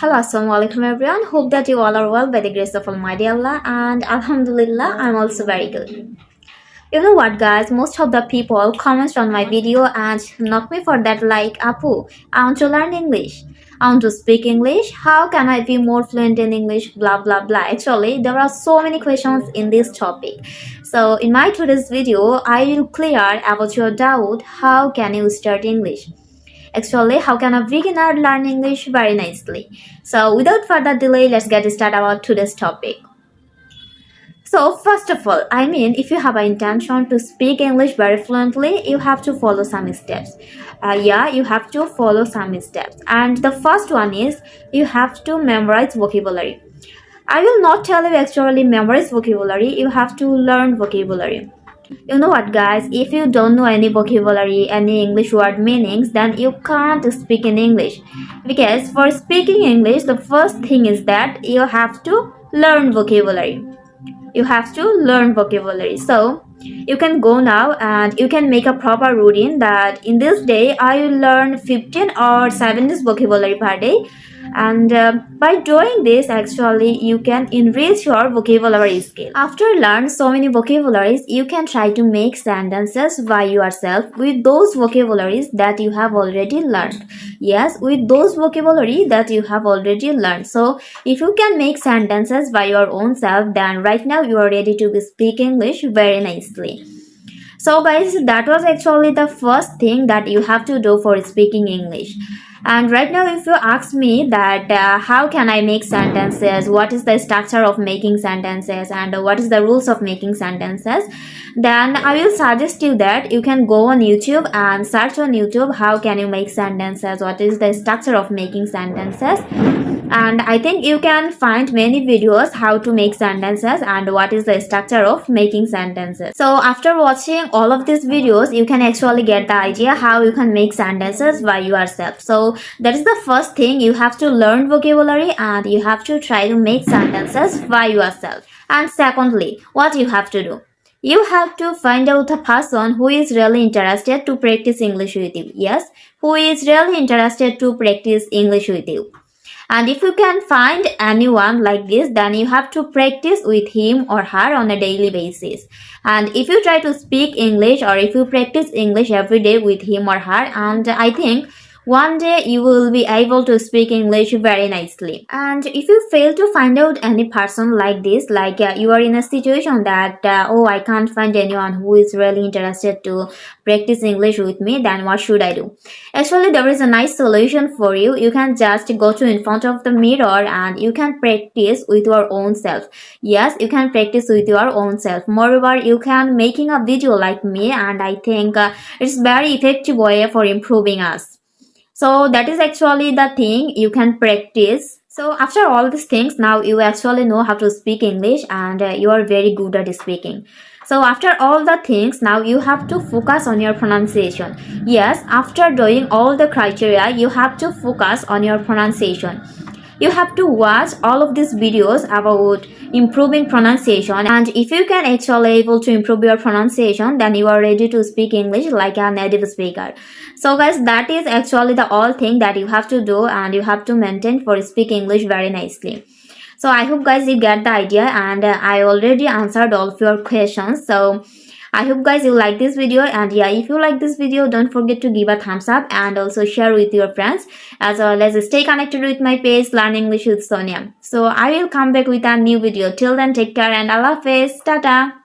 Hello, assalamu alaikum everyone. Hope that you all are well by the grace of Almighty Allah, and Alhamdulillah, I'm also very good. You know what, guys? Most of the people comment on my video and knock me for that, like, Apu, I want to learn English. I want to speak English. How can I be more fluent in English? Blah blah blah. Actually, there are so many questions in this topic. So, in my today's video, I will clear about your doubt. How can you start English? Actually, how can a beginner learn English very nicely? So, without further delay, let's get started about today's topic. So, first of all, if you have an intention to speak English very fluently, you have to follow some steps. You have to follow some steps. And the first one is you have to memorize vocabulary. I will not tell you actually memorize vocabulary, you have to learn vocabulary. You know what, guys, if you don't know any vocabulary, any English word meanings, then you can't speak in English. Because for speaking English, the first thing is that you have to learn vocabulary. You have to learn vocabulary. So you can go now and you can make a proper routine that in this day I will learn 15 or 17 vocabulary per day, and by doing this actually you can enrich your vocabulary skill. After learn so many vocabularies, you can try to make sentences by yourself with those vocabularies that you have already learned. Yes, with those vocabulary that you have already learned. So if you can make sentences by your own self, then right now you are ready to speak English very nicely. So guys, that was actually the first thing that you have to do for speaking English. And right now, if you ask me that how can I make sentences, what is the structure of making sentences, and what is the rules of making sentences, then I will suggest you that you can go on YouTube and search on YouTube how can you make sentences, what is the structure of making sentences. And I think you can find many videos how to make sentences and what is the structure of making sentences. So after watching all of these videos, you can actually get the idea how you can make sentences by yourself. So that is the first thing, you have to learn vocabulary and you have to try to make sentences by yourself. And secondly, what you have to do? You have to find out a person who is really interested to practice English with you. Yes, who is really interested to practice English with you. And if you can find anyone like this, then you have to practice with him or her on a daily basis. And if you try to speak English or if you practice English every day with him or her, and I think one day you will be able to speak English very nicely. And if you fail to find out any person like this, like you are in a situation that oh, I can't find anyone who is really interested to practice English with me, then what should I do? Actually, there is a nice solution for you. You can just go to in front of the mirror and you can practice with your own self. Yes, you can practice with your own self. Moreover, you can making a video like me, and I think it's very effective way for improving us. So that is actually the thing you can practice. So after all these things, now you actually know how to speak English and you are very good at speaking. So after all the things, now you have to focus on your pronunciation. Yes, after doing all the criteria, you have to focus on your pronunciation. You have to watch all of these videos about improving pronunciation, and if you can actually able to improve your pronunciation, then you are ready to speak English like a native speaker. So guys, that is actually the all thing that you have to do and you have to maintain for speak English very nicely. So I hope guys you get the idea, and I already answered all of your questions. So I hope guys you like this video, and yeah, if you like this video, don't forget to give a thumbs up and also share with your friends, as well as stay connected with my page Learn English with Sonia. So I will come back with a new video. Till then, take care and Allah Hafiz. Tata.